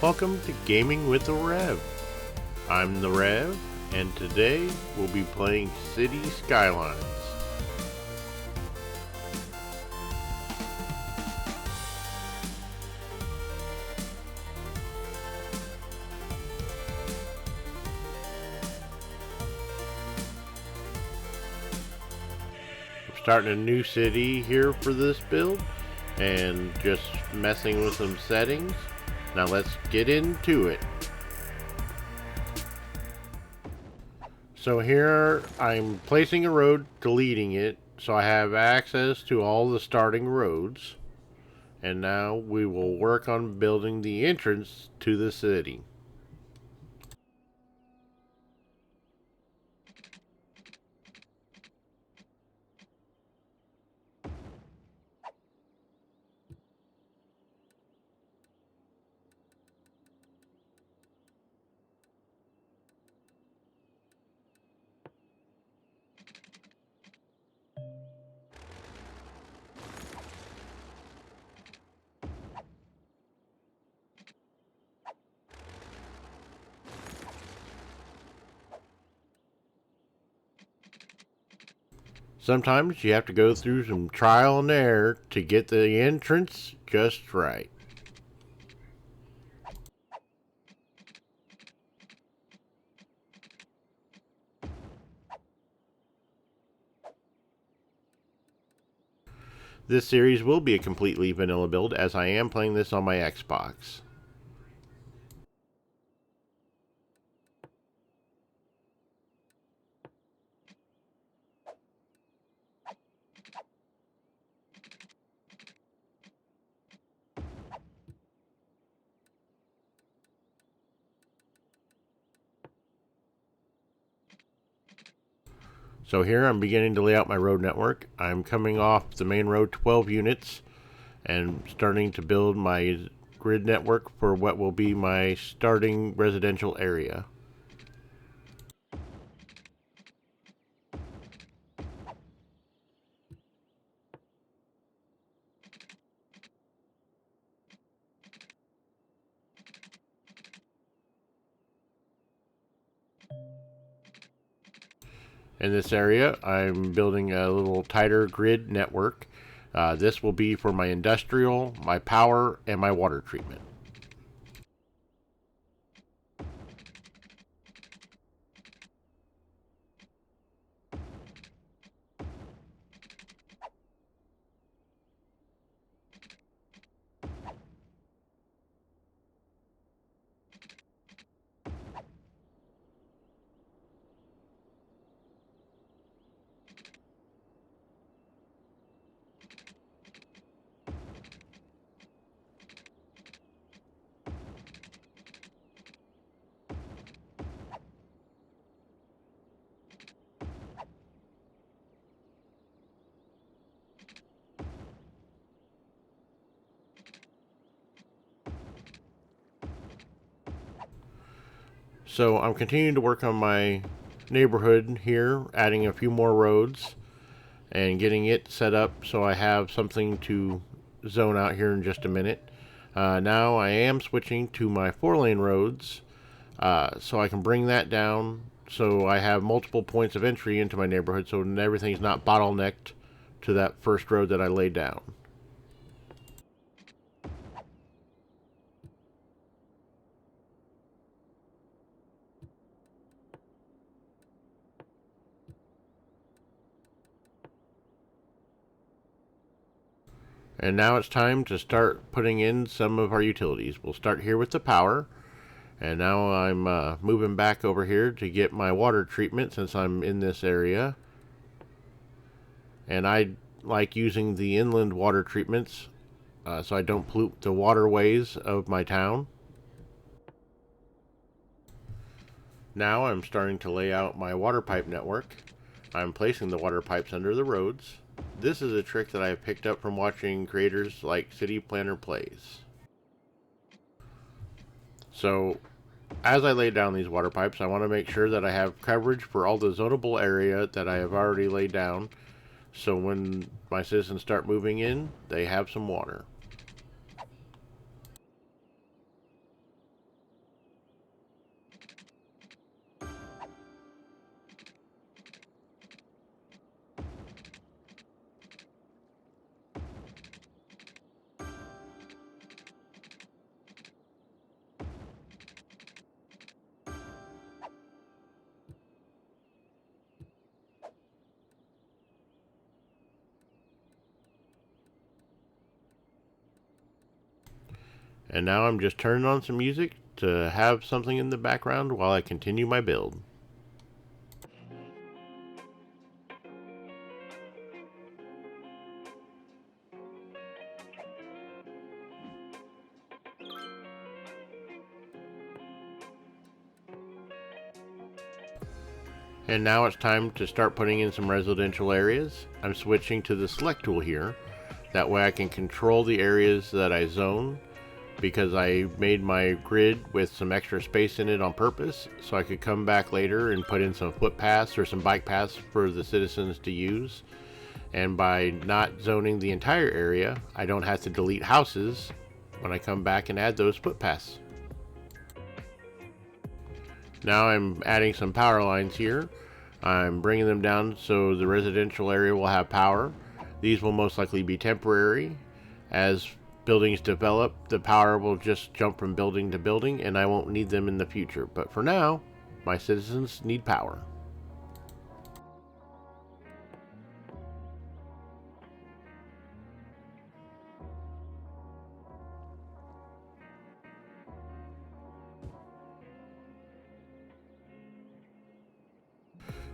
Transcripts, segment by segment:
Welcome to Gaming with the Rev. I'm the Rev, and today we'll be playing Cities Skylines. I'm starting a new city here for this build, and just messing with some settings. Now let's get into it. So here I'm placing a road, deleting it, so I have access to all the starting roads. And now we will work on building the entrance to the city. Sometimes you have to go through some trial and error to get the entrance just right. This series will be a completely vanilla build as I am playing this on my Xbox. So here I'm beginning to lay out my road network. I'm coming off the main road 12 units and starting to build my grid network for what will be my starting residential area. In this area, I'm building a little tighter grid network. This will be for my industrial, my power, and my water treatment. So I'm continuing to work on my neighborhood here, adding a few more roads and getting it set up so I have something to zone out here in just a minute. Now I am switching to my 4-lane roads so I can bring that down so I have multiple points of entry into my neighborhood so everything's not bottlenecked to that first road that I laid down. And now it's time to start putting in some of our utilities. We'll start here with the power. And now I'm moving back over here to get my water treatment since I'm in this area. And I like using the inland water treatments so I don't pollute the waterways of my town. Now I'm starting to lay out my water pipe network. I'm placing the water pipes under the roads. This is a trick that I have picked up from watching creators like City Planner Plays. So, as I lay down these water pipes, I want to make sure that I have coverage for all the zonable area that I have already laid down. So when my citizens start moving in, they have some water. And now I'm just turning on some music to have something in the background while I continue my build. And now it's time to start putting in some residential areas. I'm switching to the select tool here. That way I can control the areas that I zone, because I made my grid with some extra space in it on purpose, so I could come back later and put in some footpaths or some bike paths for the citizens to use. And by not zoning the entire area, I don't have to delete houses when I come back and add those footpaths. Now I'm adding some power lines here. I'm bringing them down so the residential area will have power. These will most likely be temporary. As buildings develop, the power will just jump from building to building, and I won't need them in the future. But for now, my citizens need power.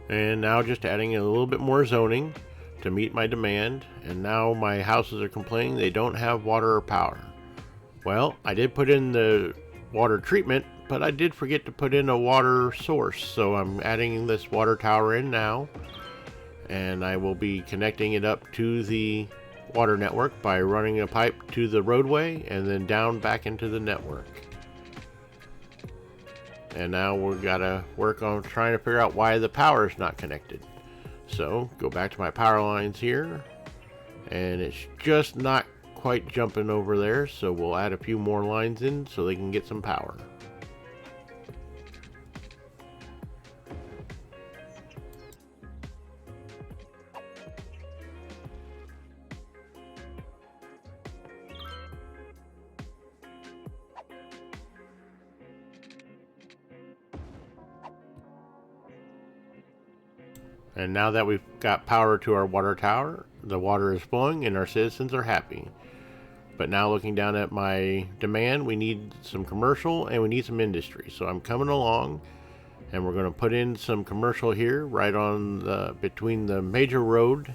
And now just adding a little bit more zoning to meet my demand. And now my houses are complaining they don't have water or power. Well, I did put in the water treatment, but I did forget to put in a water source. So I'm adding this water tower in now. And I will be connecting it up to the water network by running a pipe to the roadway and then down back into the network. And now we've got to work on trying to figure out why the power is not connected. So go back to my power lines here, and it's just not quite jumping over there, so we'll add a few more lines in so they can get some power. And now that we've got power to our water tower, the water is flowing and our citizens are happy. But now looking down at my demand, we need some commercial and we need some industry. So I'm coming along, and we're going to put in some commercial here right on between the major road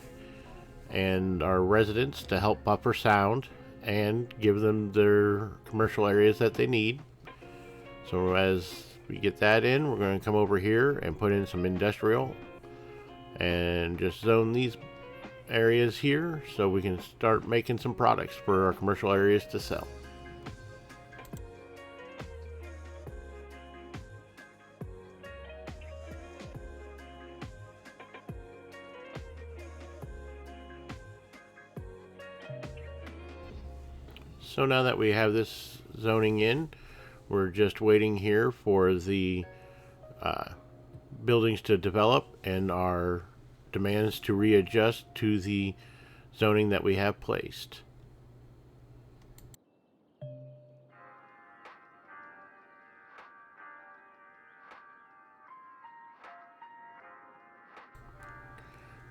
and our residents to help buffer sound and give them their commercial areas that they need. So as we get that in, we're going to come over here and put in some industrial and just zone these areas here so we can start making some products for our commercial areas to sell. So now that we have this zoning in, we're just waiting here for the buildings to develop and our demands to readjust to the zoning that we have placed.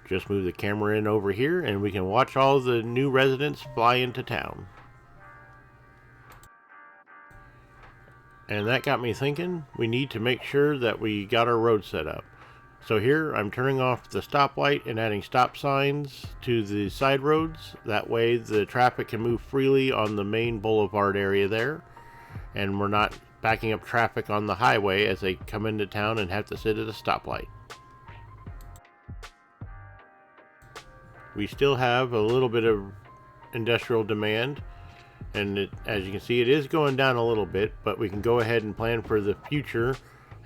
Just move the camera in over here and we can watch all the new residents fly into town. And that got me thinking, we need to make sure that we got our road set up. So here I'm turning off the stoplight and adding stop signs to the side roads. That way the traffic can move freely on the main boulevard area there, and we're not backing up traffic on the highway as they come into town and have to sit at a stoplight. We still have a little bit of industrial demand, and as you can see, it is going down a little bit, but we can go ahead and plan for the future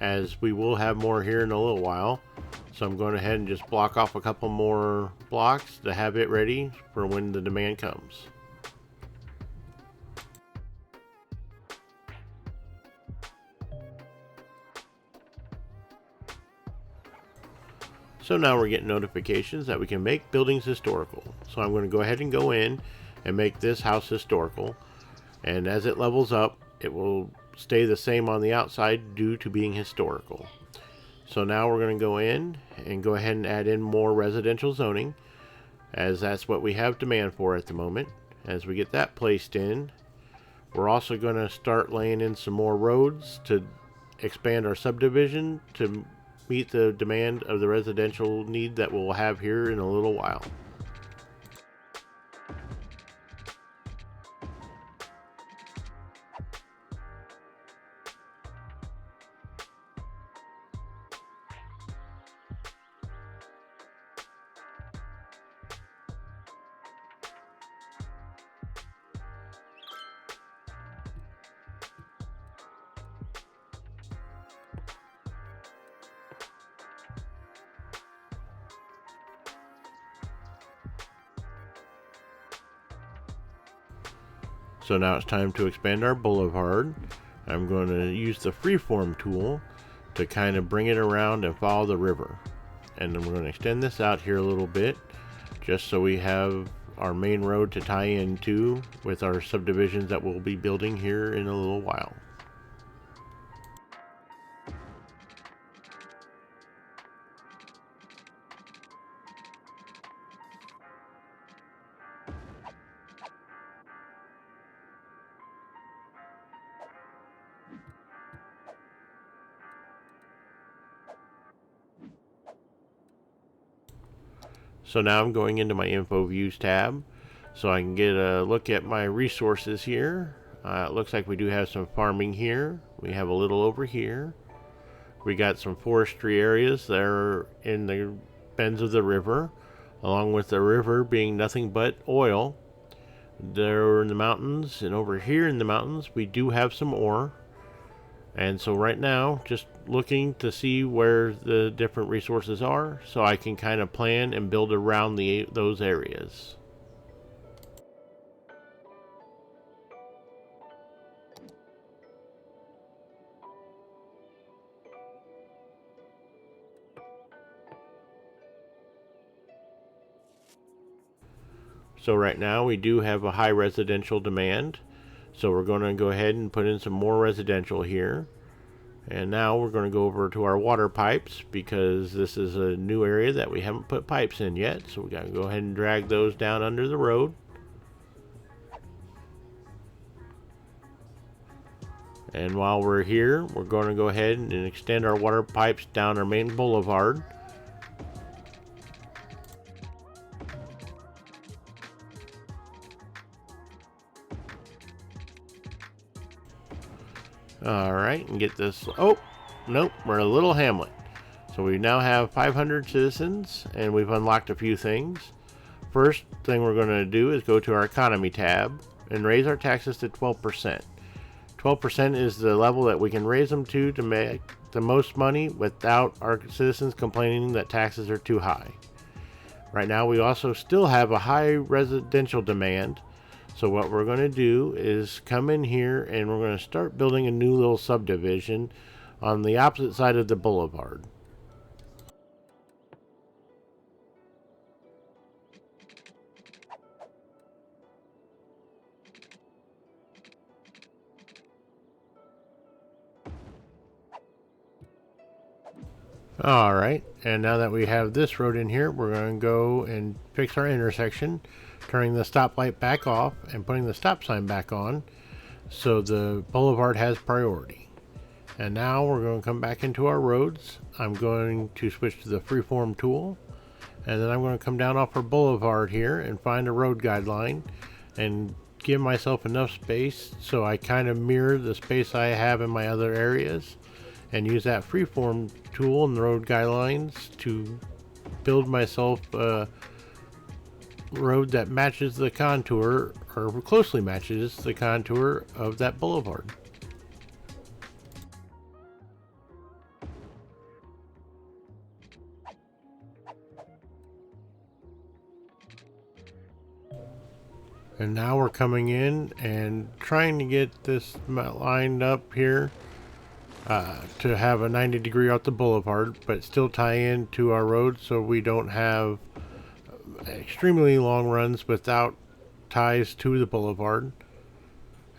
as we will have more here in a little while. So I'm going ahead and just block off a couple more blocks to have it ready for when the demand comes. So now we're getting notifications that we can make buildings historical. So I'm going to go ahead and go in and make this house historical. And as it levels up, it will stay the same on the outside due to being historical. So now we're going to go in and go ahead and add in more residential zoning, as that's what we have demand for at the moment. As we get that placed in, We're also going to start laying in some more roads to expand our subdivision to meet the demand of the residential need that we'll have here in a little while. So now it's time to expand our boulevard. I'm going to use the freeform tool to kind of bring it around and follow the river. And then we're going to extend this out here a little bit, just so we have our main road to tie into with our subdivisions that we'll be building here in a little while. So now I'm going into my info views tab so I can get a look at my resources here. It looks like we do have some farming here. We have a little over here. We got some forestry areas that are in the bends of the river, along with the river being nothing but oil. There in the mountains and over here in the mountains we do have some ore. And so right now, just looking to see where the different resources are so I can kind of plan and build around those areas. So right now we do have a high residential demand. So we're going to go ahead and put in some more residential here. And now we're going to go over to our water pipes because this is a new area that we haven't put pipes in yet. So we got to go ahead and drag those down under the road. And while we're here, we're going to go ahead and extend our water pipes down our main boulevard. Alright, and get this. Oh, nope, we're a little hamlet. So we now have 500 citizens, and we've unlocked a few things. First thing we're going to do is go to our economy tab and raise our taxes to 12%. 12% is the level that we can raise them to make the most money without our citizens complaining that taxes are too high. Right now we also still have a high residential demand. So what we're going to do is come in here and we're going to start building a new little subdivision on the opposite side of the boulevard. Alright, and now that we have this road in here, we're going to go and fix our intersection, turning the stoplight back off and putting the stop sign back on so the boulevard has priority. And now we're going to come back into our roads. I'm going to switch to the freeform tool, and then I'm going to come down off our boulevard here and find a road guideline and give myself enough space so I kind of mirror the space I have in my other areas, and use that freeform tool and the road guidelines to build myself a road that matches the contour, or closely matches the contour of that boulevard. And now we're coming in and trying to get this lined up here to have a 90-degree off the boulevard, but still tie into our road so we don't have extremely long runs without ties to the boulevard.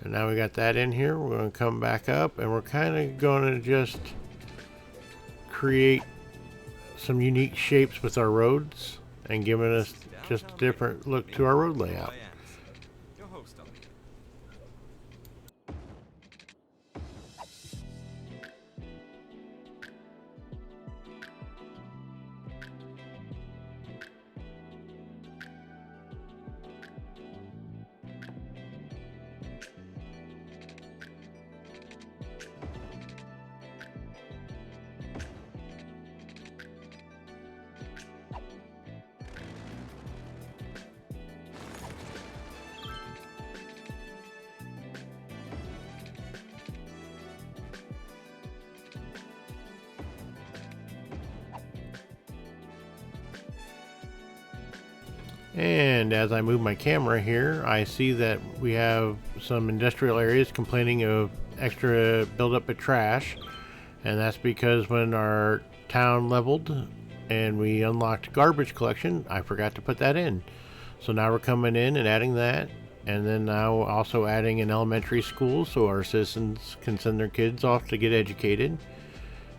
And now we got that in here. We're going to come back up and we're kind of going to just create some unique shapes with our roads and giving us just a different look to our road layout. And as I move my camera here, I see that we have some industrial areas complaining of extra buildup of trash. And that's because when our town leveled and we unlocked garbage collection, I forgot to put that in. So now we're coming in and adding that. And then now also adding an elementary school so our citizens can send their kids off to get educated.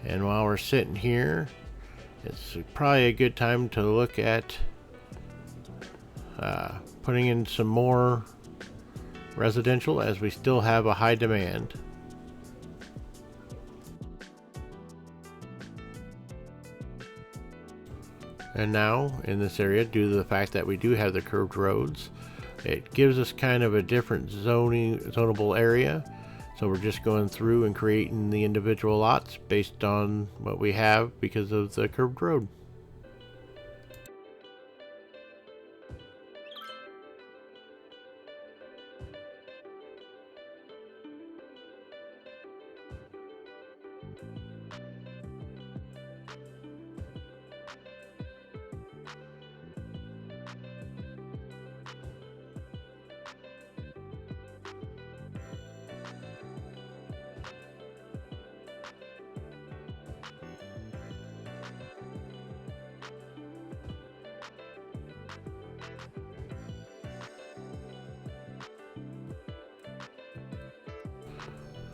And while we're sitting here, it's probably a good time to look at putting in some more residential, as we still have a high demand. And now in this area, due to the fact that we do have the curved roads, it gives us kind of a different zonable area. So we're just going through and creating the individual lots based on what we have because of the curved road.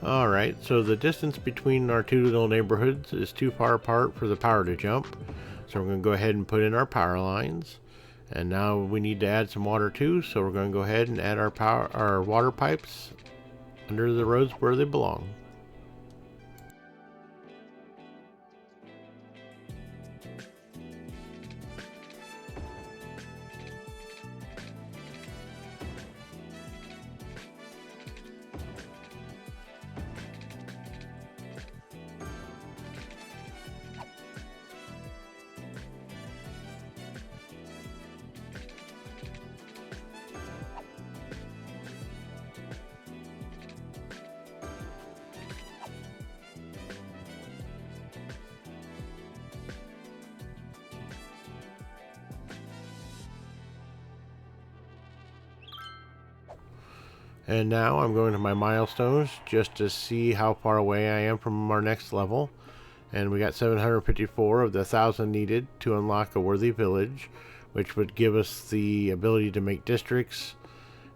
Alright, so the distance between our two little neighborhoods is too far apart for the power to jump. So we're going to go ahead and put in our power lines. And now we need to add some water too, so we're going to go ahead and add our water pipes under the roads where they belong. And now I'm going to my milestones just to see how far away I am from our next level. And we got 754 of the 1,000 needed to unlock a worthy village, which would give us the ability to make districts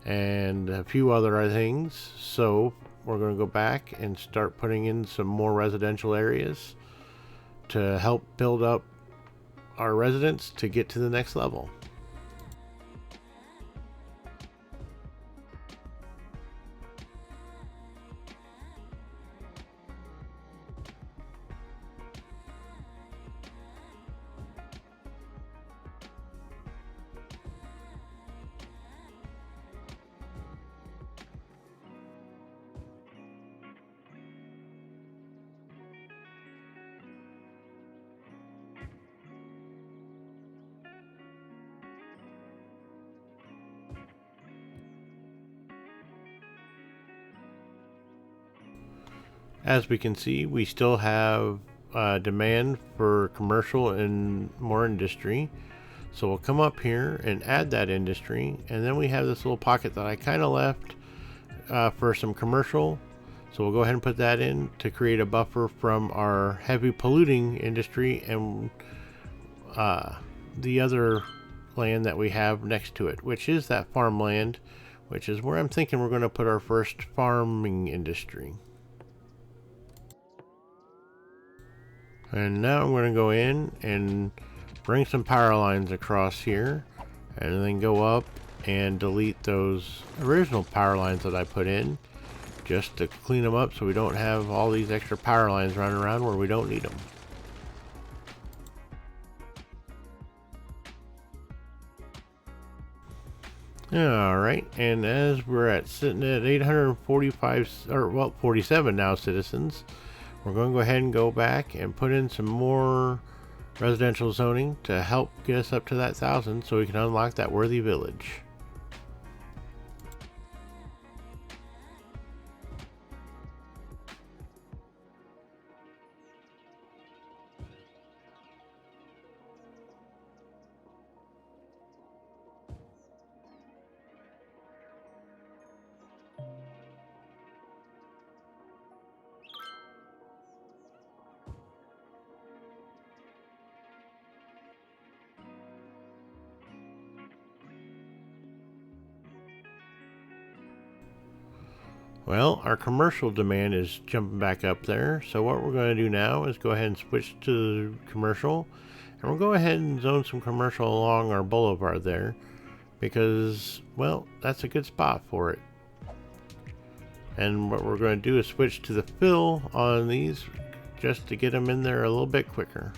and a few other things. So we're going to go back and start putting in some more residential areas to help build up our residents to get to the next level. As we can see, we still have demand for commercial and more industry. So we'll come up here and add that industry. And then we have this little pocket that I kind of left for some commercial. So we'll go ahead and put that in to create a buffer from our heavy polluting industry and the other land that we have next to it, which is that farmland, which is where I'm thinking we're going to put our first farming industry. And now I'm going to go in and bring some power lines across here and then go up and delete those original power lines that I put in just to clean them up so we don't have all these extra power lines running around where we don't need them. Alright, and as we're sitting at 845, or well, 47 now citizens, we're going to go ahead and go back and put in some more residential zoning to help get us up to that 1,000 so we can unlock that worthy village. Well, our commercial demand is jumping back up there. So what we're going to do now is go ahead and switch to commercial. And we'll go ahead and zone some commercial along our boulevard there. Because, well, that's a good spot for it. And what we're going to do is switch to the fill on these just to get them in there a little bit quicker.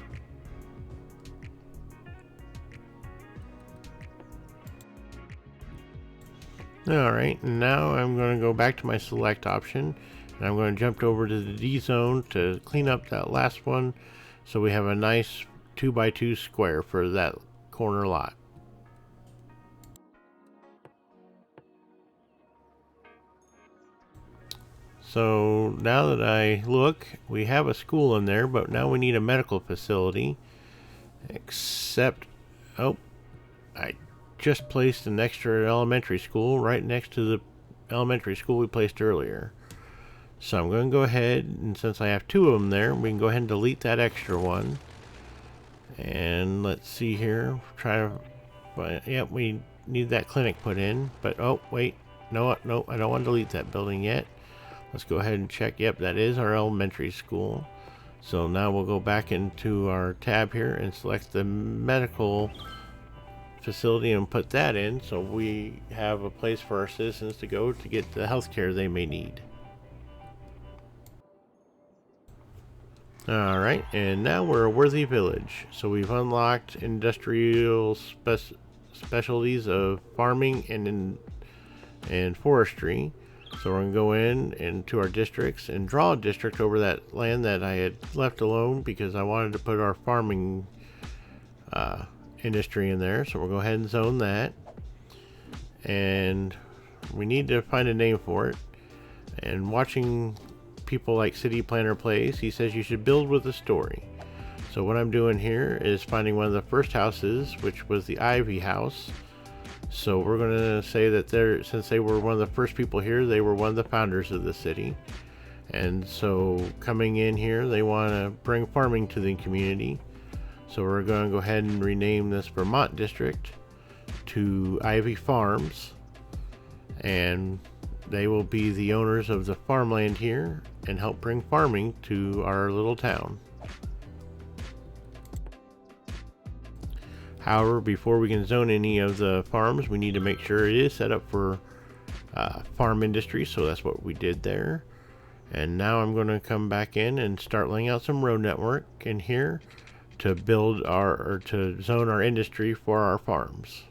Alright, now I'm going to go back to my select option, and I'm going to jump over to the D zone to clean up that last one so we have a nice 2x2 square for that corner lot. So now that I look, we have a school in there, but now we need a medical facility. Except, oh, I just placed an extra elementary school right next to the elementary school we placed earlier. So I'm going to go ahead, and since I have two of them there, we can go ahead and delete that extra one. And let's see here. Try to, yep, we need that clinic put in. But, oh, wait. No, I don't want to delete that building yet. Let's go ahead and check. Yep, that is our elementary school. So now we'll go back into our tab here and select the medical facility and put that in so we have a place for our citizens to go to get the health care they may need. Alright, and now we're a worthy village. So we've unlocked industrial specialties of farming and forestry. So we're going to go in into our districts and draw a district over that land that I had left alone because I wanted to put our farming industry in there. So we'll go ahead and zone that. And we need to find a name for it. And watching people like City Planner Plays, he says you should build with a story. So what I'm doing here is finding one of the first houses, which was the Ivy House. So we're going to say that since they were one of the first people here, they were one of the founders of the city. And so coming in here, they want to bring farming to the community. So we're going to go ahead and rename this Vermont district to Ivy Farms. And they will be the owners of the farmland here and help bring farming to our little town. However, before we can zone any of the farms, we need to make sure it is set up for farm industry. So that's what we did there. And now I'm going to come back in and start laying out some road network in here to build or to zone our industry for our farms.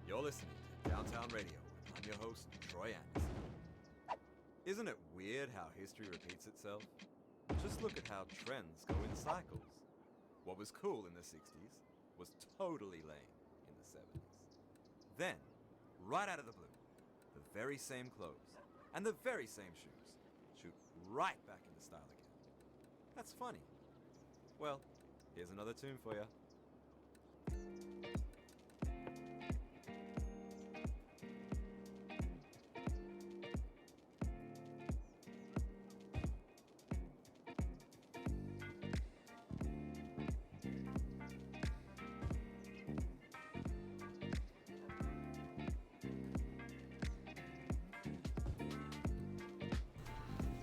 You're listening to Downtown Radio. I'm your host, Troy Anderson. Isn't it weird how history repeats itself? Just look at how trends go in cycles. What was cool in the 60s was totally lame in the 70s. Then, right out of the blue, the very same clothes and the very same shoes shoot right back into style again. That's funny. Well, here's another tune for you.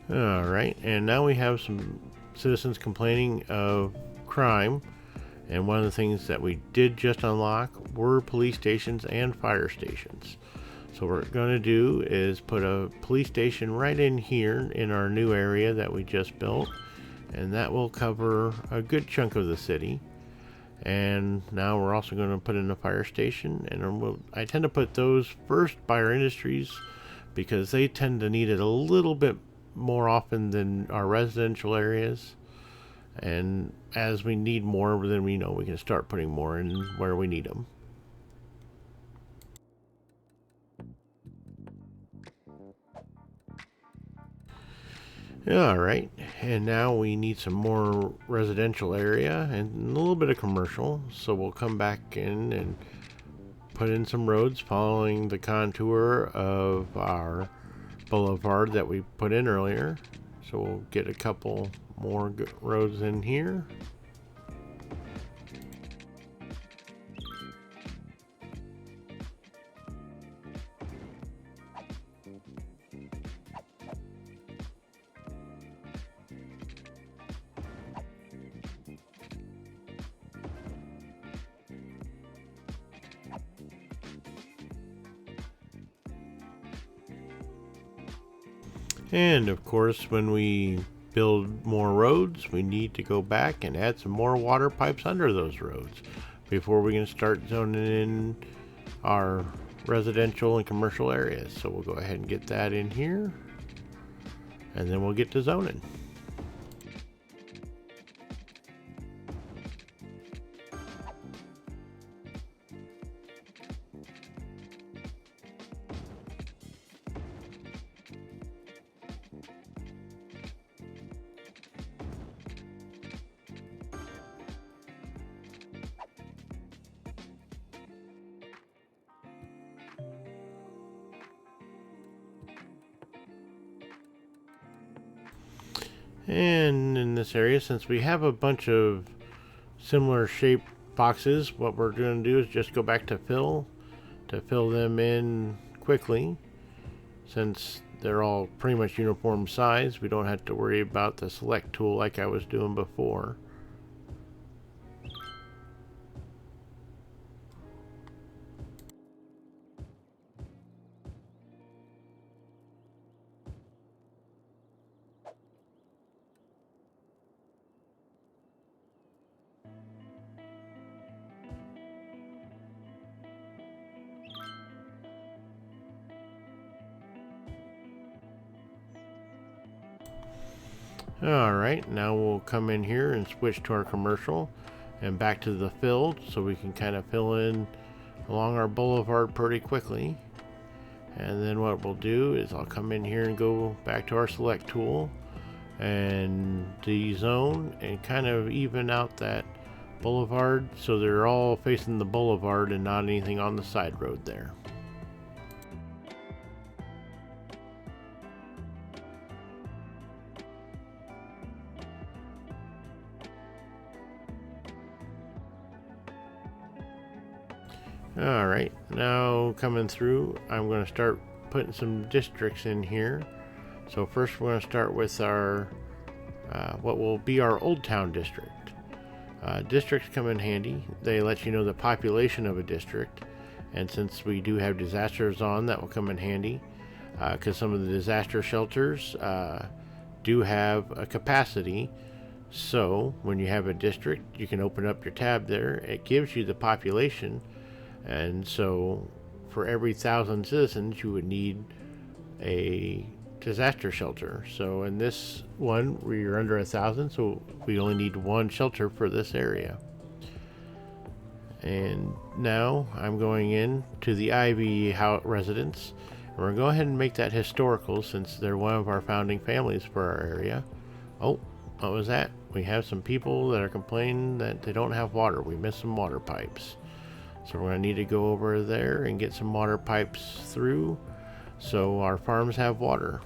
Alright, and now we have some citizens complaining of crime. And one of the things that we did just unlock were police stations and fire stations. So what we're going to do is put a police station right in here in our new area that we just built. And that will cover a good chunk of the city. And now we're also going to put in a fire station. And I tend to put those first by our industries because they tend to need it a little bit more often than our residential areas. And as we need more, then we know we can start putting more in where we need them. All right, and now we need some more residential area and a little bit of commercial. So we'll come back in and put in some roads following the contour of our boulevard that we put in earlier. So we'll get a couple more roads in here. And of course, when we build more roads, we need to go back and add some more water pipes under those roads before we can start zoning in our residential and commercial areas. So we'll go ahead and get that in here, and then we'll get to zoning. And in this area, since we have a bunch of similar shaped boxes, what we're going to do is just go back to fill them in quickly. Since they're all pretty much uniform size, we don't have to worry about the select tool like I was doing before. Alright, now we'll come in here and switch to our commercial and back to the filled so we can kind of fill in along our boulevard pretty quickly. And then what we'll do is I'll come in here and go back to our select tool and dezone and kind of even out that boulevard so they're all facing the boulevard and not anything on the side road there. Alright, now coming through, I'm going to start putting some districts in here. So first we're going to start with our what will be our Old Town district. Districts come in handy. They let you know the population of a district, and since we do have disasters on, that will come in handy because some of the disaster shelters do have a capacity. So when you have a district, you can open up your tab there. It gives you the population. And so for every 1,000 citizens, you would need a disaster shelter. So in this one, we're under 1,000, so we only need one shelter for this area. And now I'm going in to the Ivy residence. And we're going to go ahead and make that historical since they're one of our founding families for our area. Oh, what was that? We have some people that are complaining that they don't have water. We missed some water pipes. So we're going to need to go over there and get some water pipes through so our farms have water.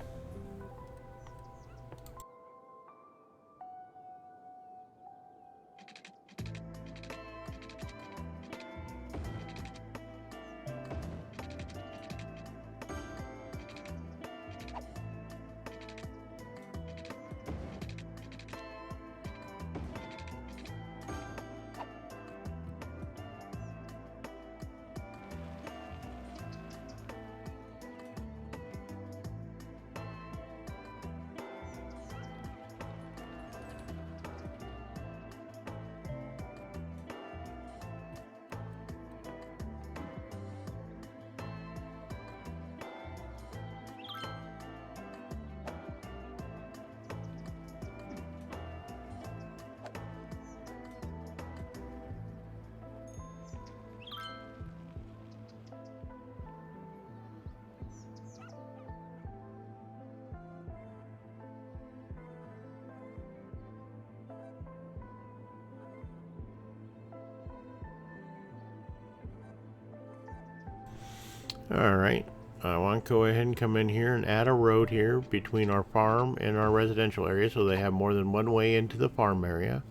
Alright, I want to go ahead and come in here and add a road here between our farm and our residential area so they have more than one way into the farm area.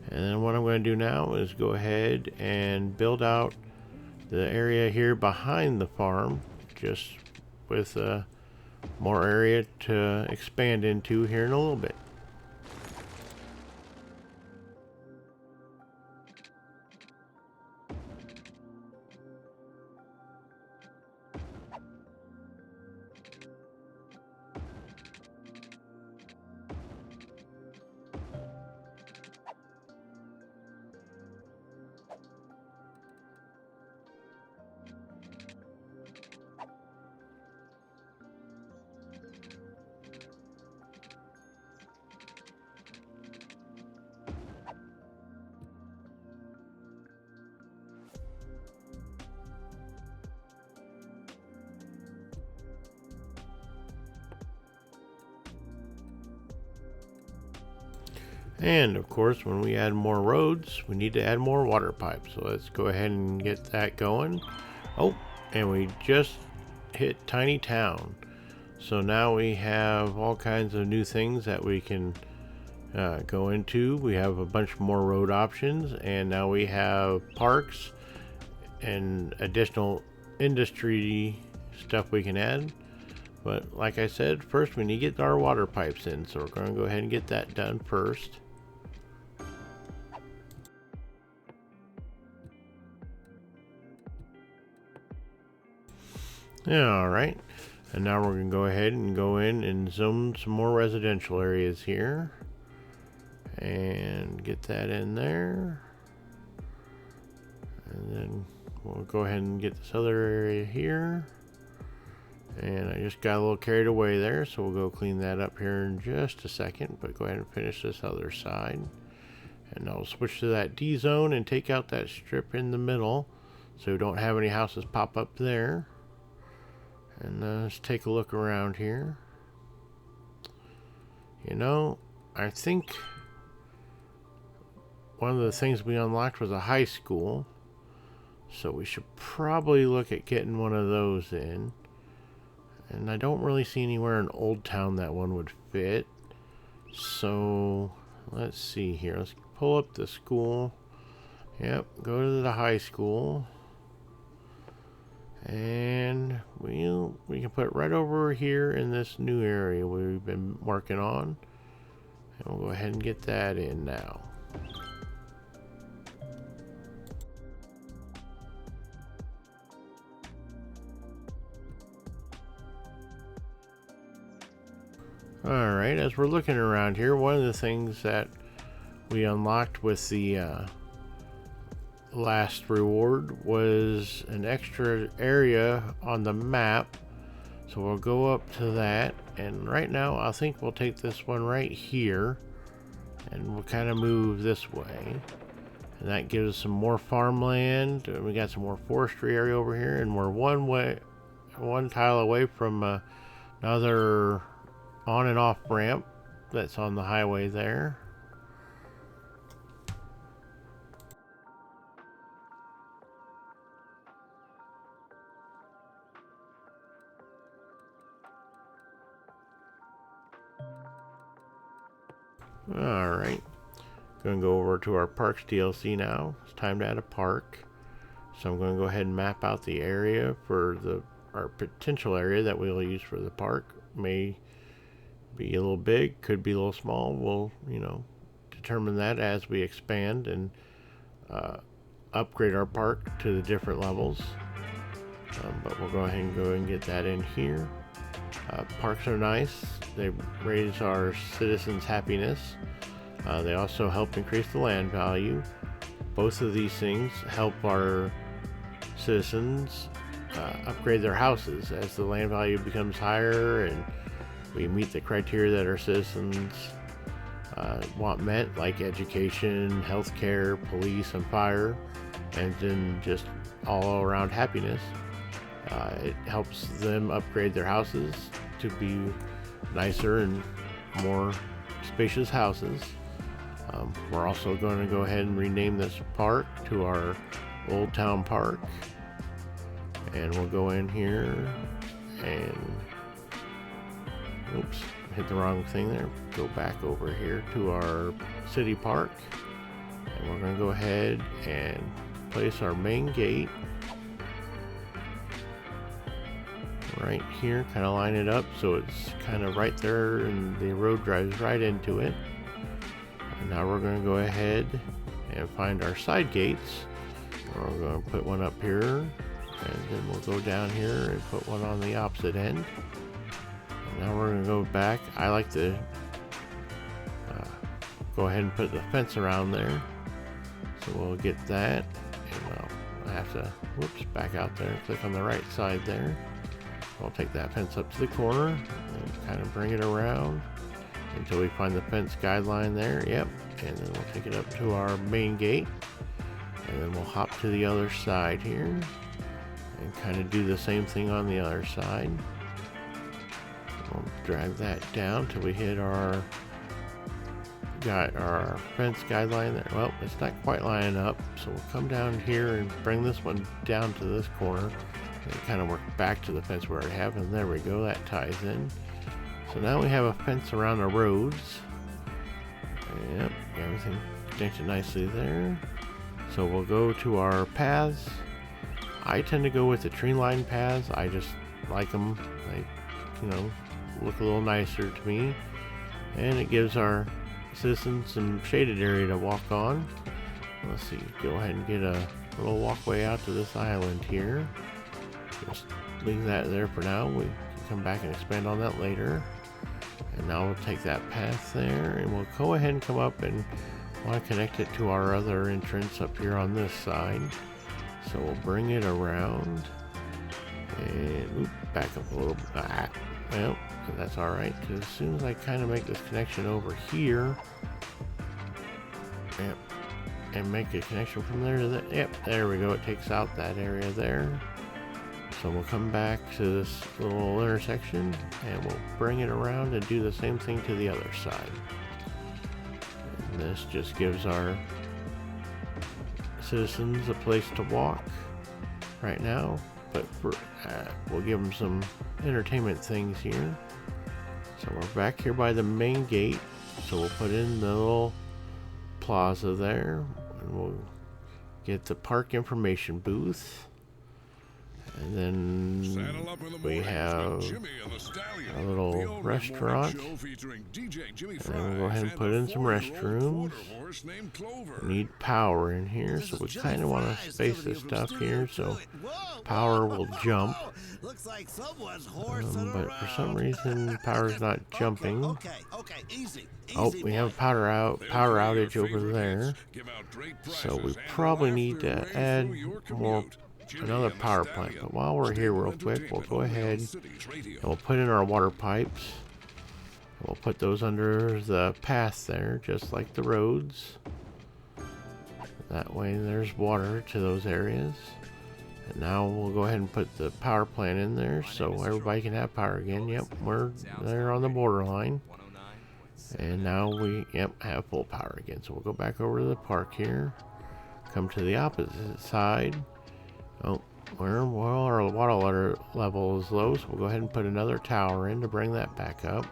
And then what I'm going to do now is go ahead and build out the area here behind the farm, just with more area to expand into here in a little bit. And of course, when we add more roads, we need to add more water pipes. So let's go ahead and get that going. Oh, and we just hit Tiny Town. So now we have all kinds of new things that we can go into. We have a bunch more road options, and now we have parks and additional industry stuff we can add. But like I said, first we need to get our water pipes in. So we're going to go ahead and get that done first. Yeah, alright. And now we're going to go ahead and go in and zone some more residential areas here. And get that in there. And then we'll go ahead and get this other area here. And I just got a little carried away there, so we'll go clean that up here in just a second. But go ahead and finish this other side. And I'll switch to that D zone and take out that strip in the middle, so we don't have any houses pop up there. And let's take a look around here. You know, I think one of the things we unlocked was a high school. So we should probably look at getting one of those in. And I don't really see anywhere in Old Town that one would fit. So let's see here. Let's pull up the school. Yep, go to the high school. And we can put it right over here in this new area we've been working on. And we'll go ahead and get that in now. Alright, as we're looking around here, one of the things that we unlocked with the last reward was an extra area on the map. So we'll go up to that, and right now I think we'll take this one right here and we'll kind of move this way, and that gives us some more farmland. We got some more forestry area over here, and we're one tile away from another on and off ramp that's on the highway there. Alright, going to go over to our parks DLC now. It's time to add a park. So I'm going to go ahead and map out the area for our potential area that we'll use for the park. May be a little big, could be a little small. We'll, determine that as we expand and upgrade our park to the different levels. But we'll go ahead and get that in here. Parks are nice. They raise our citizens' happiness. They also help increase the land value. Both of these things help our citizens upgrade their houses as the land value becomes higher and we meet the criteria that our citizens want met, like education, healthcare, police, and fire, and then just all around happiness. It helps them upgrade their houses to be nicer and more spacious houses. We're also going to go ahead and rename this park to our Old Town Park. And we'll go in here and, oops, hit the wrong thing there. Go back over here to our city park. And we're going to go ahead and place our main gate right here, kind of line it up so it's kind of right there and the road drives right into it. And now we're going to go ahead and find our side gates. We're going to put one up here, and then we'll go down here and put one on the opposite end. And now we're going to go back. I like to go ahead and put the fence around there. So we'll get that, and I have to, whoops, back out there, click on the right side there. We'll take that fence up to the corner and kind of bring it around until we find the fence guideline there. Yep, and then we'll take it up to our main gate, and then we'll hop to the other side here and kind of do the same thing on the other side. We'll drag that down till we hit our fence guideline there. Well, it's not quite lining up, so we'll come down here and bring this one down to this corner and kind of work back to the fence where it have, and there we go, that ties in. So now we have a fence around the roads. Yep, everything connected nicely there. So we'll go to our paths. I tend to go with the tree line paths. I just like them. They, look a little nicer to me, and it gives our citizens some shaded area to walk on. Let's see, go ahead and get a little walkway out to this island here. Just leave that there for now. We can come back and expand on that later. And now we'll take that path there, and we'll go ahead and come up and want to connect it to our other entrance up here on this side. So we'll bring it around and back up a little bit. Well, that's all right, because as soon as I kind of make this connection over here, yep, and make a connection from there to that, yep, there we go. It takes out that area there. So we'll come back to this little intersection and we'll bring it around and do the same thing to the other side. And this just gives our citizens a place to walk right now, but we'll give them some entertainment things here. So we're back here by the main gate, so we'll put in the little plaza there, and we'll get the park information booth. And then we have a little restaurant, and then we'll go ahead and put in some restrooms. We need power in here, so we kind of want to space this stuff here so power will jump. But for some reason, power's not jumping. Oh, we have a power outage over there, so we probably need to add another power plant. But while we're here real quick, we'll go ahead and we'll put in our water pipes. We'll put those under the path there, just like the roads. That way there's water to those areas. And now we'll go ahead and put the power plant in there so everybody can have power again. Yep, we're there on the borderline. And now we, have full power again. So we'll go back over to the park here. Come to the opposite side. Oh, our water level is low, so we'll go ahead and put another tower in to bring that back up.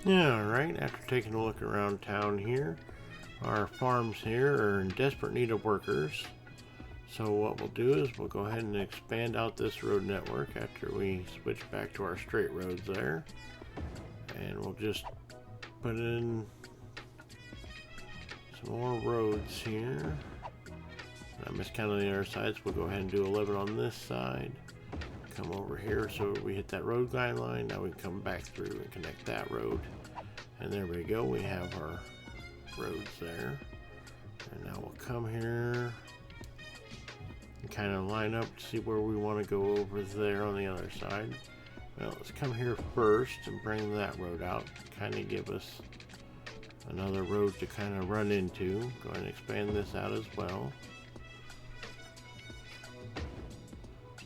Yeah, alright, after taking a look around town here, our farms here are in desperate need of workers. So what we'll do is we'll go ahead and expand out this road network after we switch back to our straight roads there. And we'll just put in some more roads here. I miscounted the other side, so we'll go ahead and do 11 on this side. Come over here so we hit that road guideline. Now we can come back through and connect that road. And there we go, we have our roads there. And now we'll come here and kind of line up to see where we want to go over there on the other side. Well, let's come here first and bring that road out. Kind of give us another road to kind of run into. Go ahead and expand this out as well.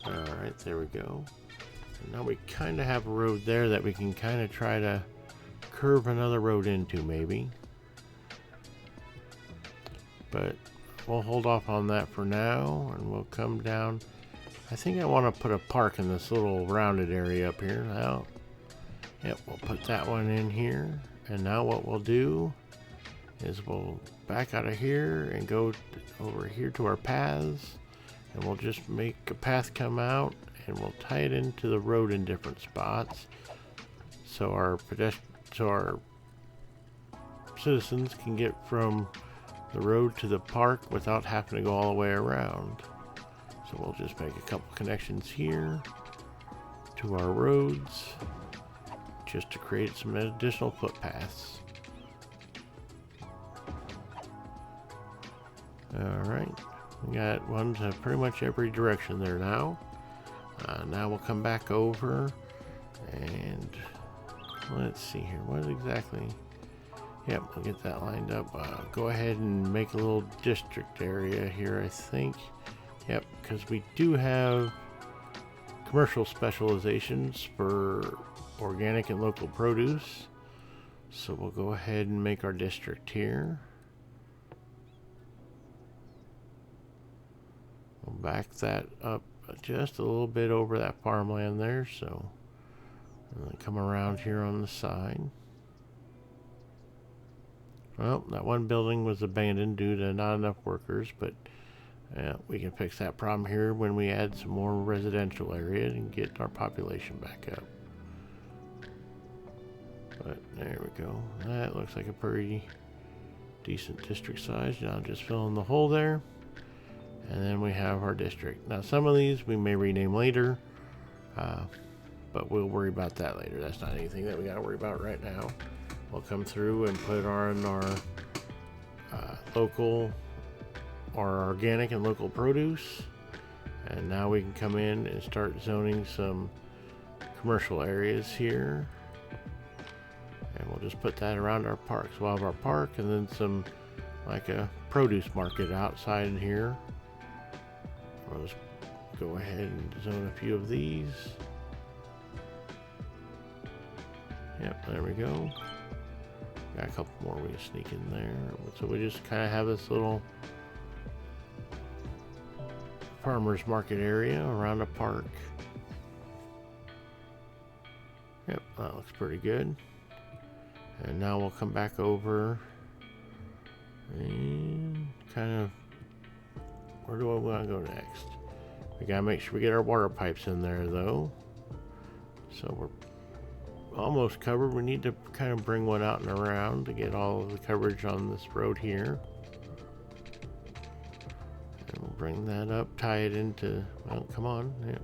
Alright, there we go. And now we kind of have a road there that we can kind of try to curve another road into, maybe. But we'll hold off on that for now, and we'll come down. I think I want to put a park in this little rounded area up here. Now, yep, we'll put that one in here. And now what we'll do is we'll back out of here and go over here to our paths. And we'll just make a path come out, and we'll tie it into the road in different spots, so our citizens can get from the road to the park without having to go all the way around. So we'll just make a couple connections here to our roads, just to create some additional footpaths. All right. We got ones in pretty much every direction there now. Now we'll come back over and let's see here. What exactly? Yep, we'll get that lined up. Go ahead and make a little district area here, I think. Yep, because we do have commercial specializations for organic and local produce. So we'll go ahead and make our district here. We'll back that up just a little bit over that farmland there, so and then come around here on the side. Well, that one building was abandoned due to not enough workers, but we can fix that problem here when we add some more residential area and get our population back up. But there we go. That looks like a pretty decent district size. Now just fill in the hole there. And then we have our district. Now some of these we may rename later, but we'll worry about that later. That's not anything that we got to worry about right now. We'll come through and put on our local or organic and local produce. And now we can come in and start zoning some commercial areas here. And we'll just put that around our parks. We'll have our park and then some like a produce market outside in here. We'll just go ahead and zone a few of these. Yep, there we go. Got a couple more we can sneak in there. So we just kind of have this little farmers market area around a park. Yep, that looks pretty good. And now we'll come back over and kind of, where do I want to go next? We gotta make sure we get our water pipes in there though. So we're almost covered. We need to kind of bring one out and around to get all of the coverage on this road here. And we'll bring that up, tie it into, well, come on. Yeah.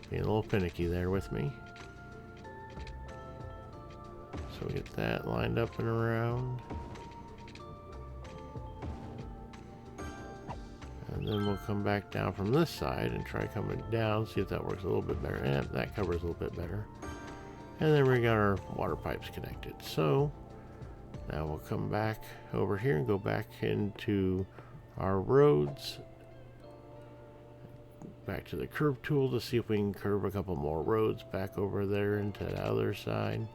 Being a little finicky there with me. So we get that lined up and around. And then we'll come back down from this side and try coming down, see if that works a little bit better. And that covers a little bit better. And then we got our water pipes connected. So now we'll come back over here and go back into our roads. Back to the curve tool to see if we can curve a couple more roads back over there into the other side.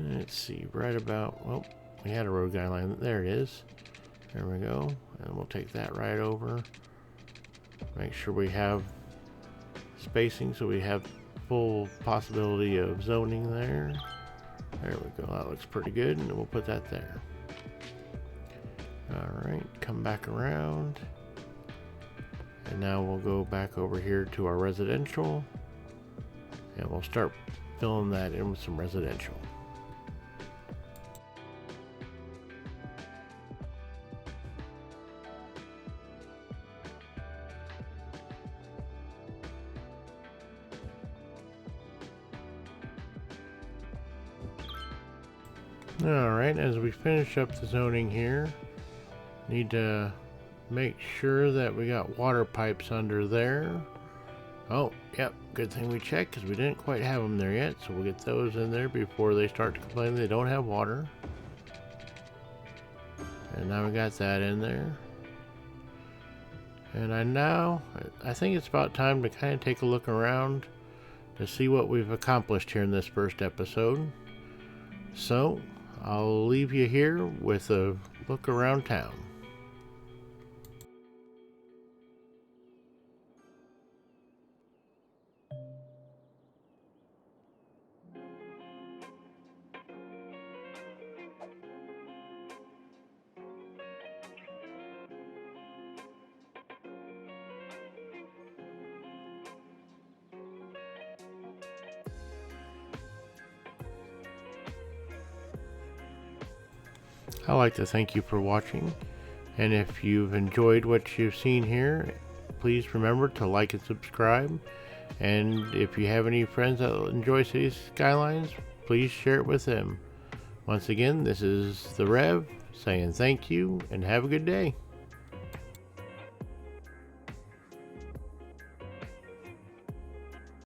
Let's see, right about, well, we had a road guideline. There it is. There we go. And we'll take that right over. Make sure we have spacing so we have full possibility of zoning there. There we go. That looks pretty good. And we'll put that there. Alright, come back around. And now we'll go back over here to our residential. And we'll start filling that in with some residential. Alright, as we finish up the zoning here, need to make sure that we got water pipes under there. Oh, yep, good thing we checked because we didn't quite have them there yet, so we'll get those in there before they start to complain they don't have water. And now we got that in there. And I think it's about time to kind of take a look around to see what we've accomplished here in this first episode. So, I'll leave you here with a look around town. I'd like to thank you for watching, and if you've enjoyed what you've seen here, please remember to like and subscribe, and if you have any friends that enjoy Cities Skylines, please share it with them. Once again, this is the Rev saying thank you and have a good day.